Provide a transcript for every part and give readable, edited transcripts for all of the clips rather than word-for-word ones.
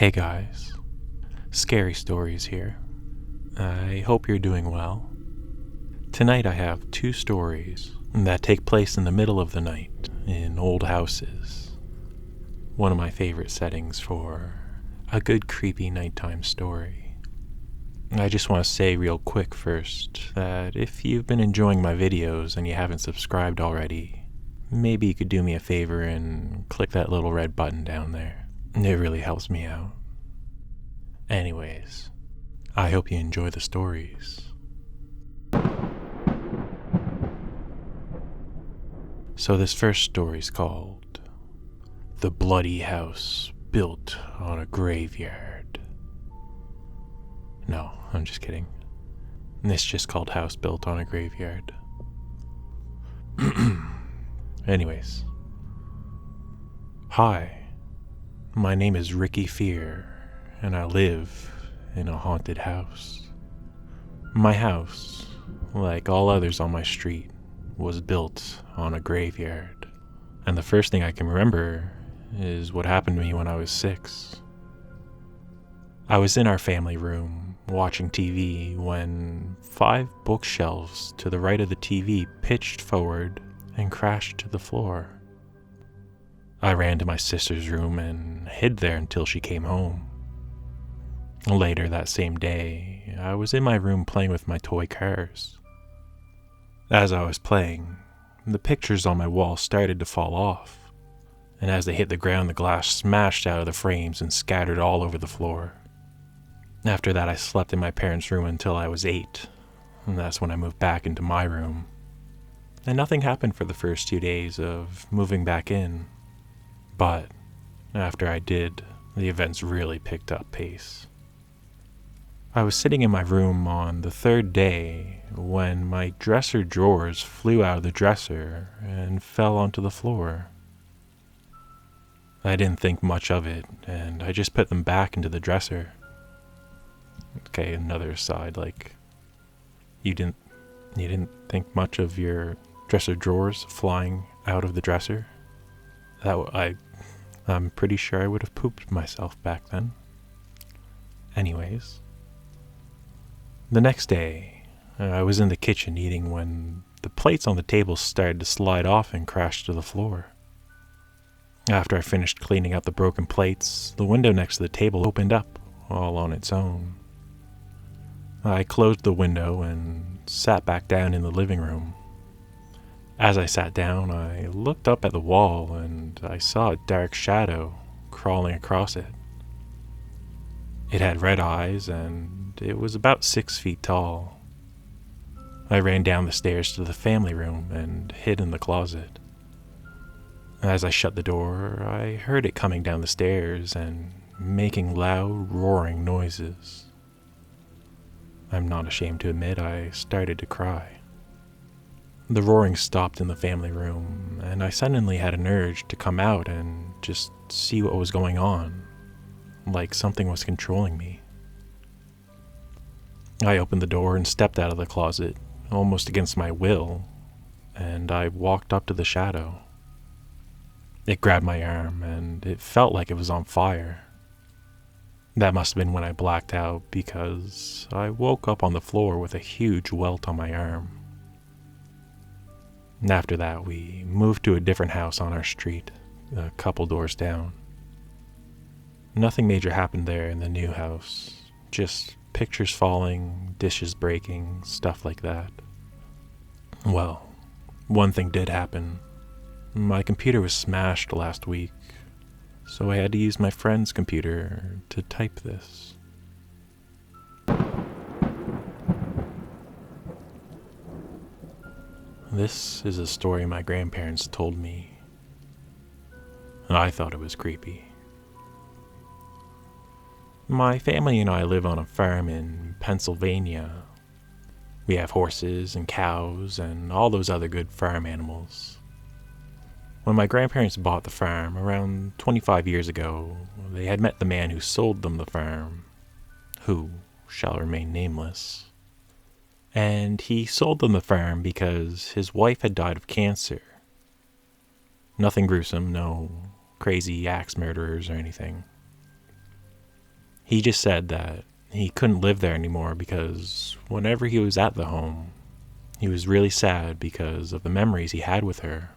Hey guys, Scary Stories here. I hope you're doing well. Tonight I have two stories that take place in the middle of the night in old houses. One of my favorite settings for a good creepy nighttime story. I just want to say real quick first that if you've been enjoying my videos and you haven't subscribed already, maybe you could do me a favor and click that little red button down there. It really helps me out. Anyways, I hope you enjoy the stories. So this first story's called The Bloody House Built on a Graveyard. No, I'm just kidding. It's just called House Built on a Graveyard. Anyways. Hi. My name is Ricky Fear, and I live in a haunted house. My house, like all others on my street, was built on a graveyard. And the first thing I can remember is what happened to me when I was 6. I was in our family room watching TV when 5 bookshelves to the right of the TV pitched forward and crashed to the floor. I ran to my sister's room and hid there until she came home. Later that same day, I was in my room playing with my toy cars. As I was playing, the pictures on my wall started to fall off, and as they hit the ground, the glass smashed out of the frames and scattered all over the floor. After that, I slept in my parents' room until I was 8, and that's when I moved back into my room. And nothing happened for the first 2 days of moving back in. But after I did, the events really picked up pace. I was sitting in my room on the 3rd day when my dresser drawers flew out of the dresser and fell onto the floor. I didn't think much of it, and I just put them back into the dresser. Okay, another aside, you didn't think much of your dresser drawers flying out of the dresser? I'm pretty sure I would have pooped myself back then. Anyways. The next day, I was in the kitchen eating when the plates on the table started to slide off and crash to the floor. After I finished cleaning out the broken plates, the window next to the table opened up all on its own. I closed the window and sat back down in the living room. As I sat down, I looked up at the wall and I saw a dark shadow crawling across it. It had red eyes and it was about 6 feet tall. I ran down the stairs to the family room and hid in the closet. As I shut the door, I heard it coming down the stairs and making loud, roaring noises. I'm not ashamed to admit I started to cry. The roaring stopped in the family room, and I suddenly had an urge to come out and just see what was going on, like something was controlling me. I opened the door and stepped out of the closet, almost against my will, and I walked up to the shadow. It grabbed my arm, and it felt like it was on fire. That must have been when I blacked out, because I woke up on the floor with a huge welt on my arm. After that, we moved to a different house on our street, a couple doors down. Nothing major happened there in the new house, just pictures falling, dishes breaking, stuff like that. Well, one thing did happen. My computer was smashed last week, so I had to use my friend's computer to type this. This is a story my grandparents told me. I thought it was creepy. My family and I live on a farm in Pennsylvania. We have horses and cows and all those other good farm animals. When my grandparents bought the farm around 25 years ago, they had met the man who sold them the farm, who shall remain nameless. And he sold them the farm because his wife had died of cancer. Nothing gruesome, no crazy axe murderers or anything. He just said that he couldn't live there anymore because whenever he was at the home, he was really sad because of the memories he had with her.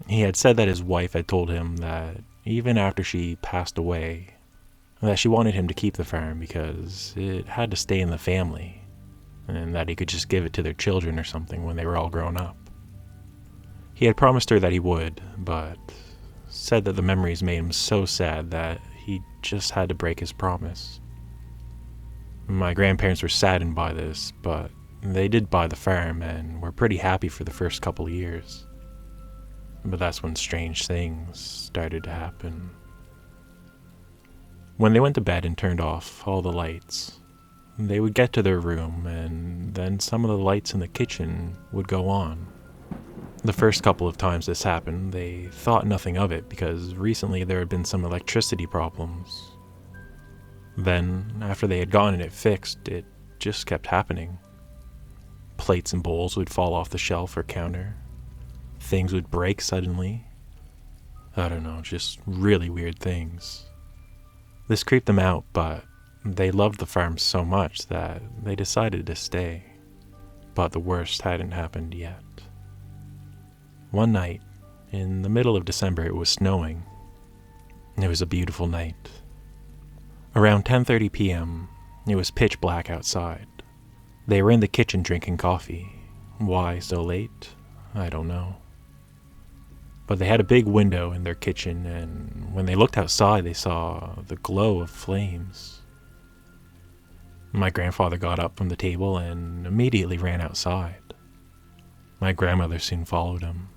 He had said that his wife had told him that even after she passed away, that she wanted him to keep the farm because it had to stay in the family, and that he could just give it to their children or something when they were all grown up. He had promised her that he would, but said that the memories made him so sad that he just had to break his promise. My grandparents were saddened by this, but they did buy the farm and were pretty happy for the first couple of years. But that's when strange things started to happen. When they went to bed and turned off all the lights, they would get to their room and then some of the lights in the kitchen would go on. The first couple of times this happened, they thought nothing of it because recently there had been some electricity problems. Then, after they had gotten it fixed, it just kept happening. Plates and bowls would fall off the shelf or counter. Things would break suddenly. I don't know, just really weird things. This creeped them out, but they loved the farm so much that they decided to stay. But the worst hadn't happened yet. One night, in the middle of December, it was snowing. It was a beautiful night. Around 10:30 p.m., it was pitch black outside. They were in the kitchen drinking coffee. Why so late? I don't know. But they had a big window in their kitchen, and when they looked outside, they saw the glow of flames. My grandfather got up from the table and immediately ran outside. My grandmother soon followed him.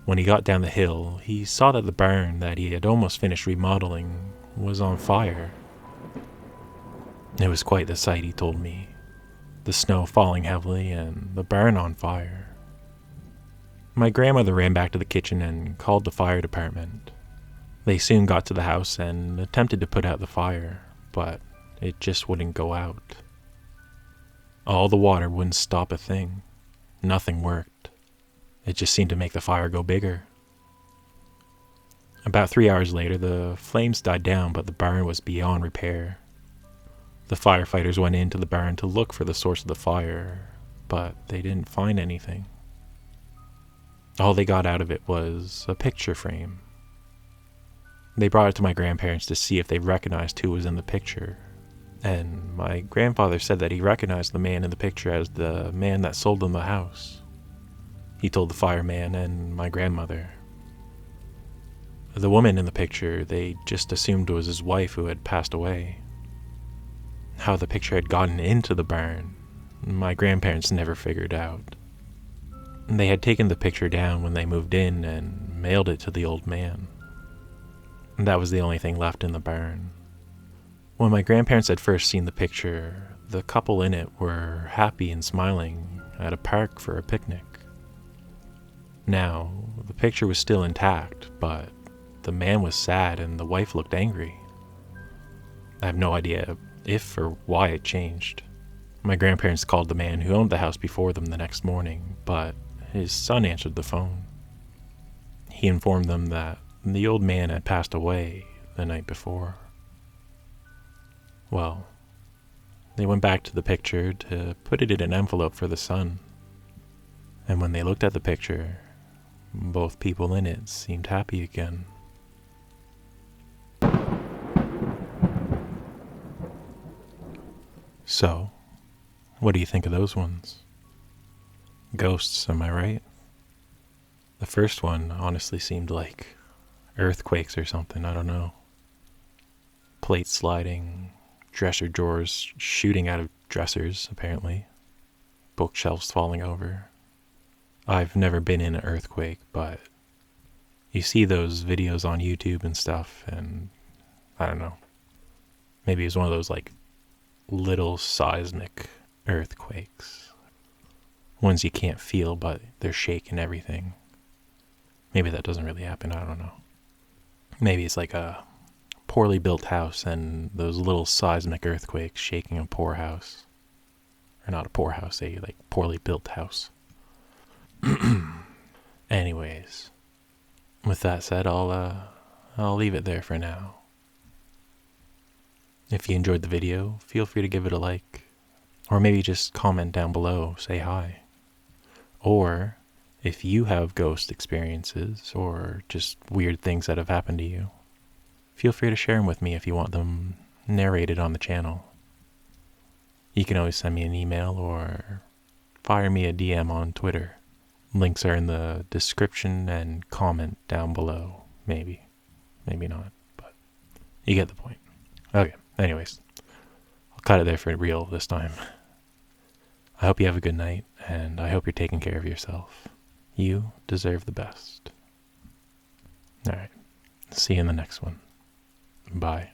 When he got down the hill, he saw that the barn that he had almost finished remodeling was on fire. It was quite the sight, he told me. The snow falling heavily and the barn on fire. My grandmother ran back to the kitchen and called the fire department. They soon got to the house and attempted to put out the fire, but it just wouldn't go out. All the water wouldn't stop a thing. Nothing worked. It just seemed to make the fire go bigger. About 3 hours later, the flames died down, but the barn was beyond repair. The firefighters went into the barn to look for the source of the fire, but they didn't find anything. All they got out of it was a picture frame. They brought it to my grandparents to see if they recognized who was in the picture, and my grandfather said that he recognized the man in the picture as the man that sold them the house. He told the fireman and my grandmother. The woman in the picture, they just assumed was his wife who had passed away. How the picture had gotten into the barn, my grandparents never figured out. They had taken the picture down when they moved in and mailed it to the old man. That was the only thing left in the barn. When my grandparents had first seen the picture, the couple in it were happy and smiling at a park for a picnic. Now, the picture was still intact, but the man was sad and the wife looked angry. I have no idea if or why it changed. My grandparents called the man who owned the house before them the next morning, but his son answered the phone. He informed them that the old man had passed away the night before. Well, they went back to the picture to put it in an envelope for the son. And when they looked at the picture, both people in it seemed happy again. So, what do you think of those ones? Ghosts, am I right? The first one honestly seemed like earthquakes or something, I don't know. Plates sliding, dresser drawers shooting out of dressers, apparently. Bookshelves falling over. I've never been in an earthquake, but you see those videos on YouTube and stuff, and I don't know. Maybe it's one of those like little seismic earthquakes. Ones you can't feel, but they're shaking everything. Maybe that doesn't really happen, I don't know. Maybe it's like a poorly built house and those little seismic earthquakes shaking a poor house. Or not a poor house, a like poorly built house. Anyways, with that said, I'll leave it there for now. If you enjoyed the video, feel free to give it a like. Or maybe just comment down below, say hi. Or if you have ghost experiences or just weird things that have happened to you, feel free to share them with me if you want them narrated on the channel. You can always send me an email or fire me a DM on Twitter. Links are in the description and comment down below. Maybe. Maybe not, but you get the point. Okay, anyways, I'll cut it there for real this time. I hope you have a good night, and I hope you're taking care of yourself. You deserve the best. Alright, see you in the next one. Bye.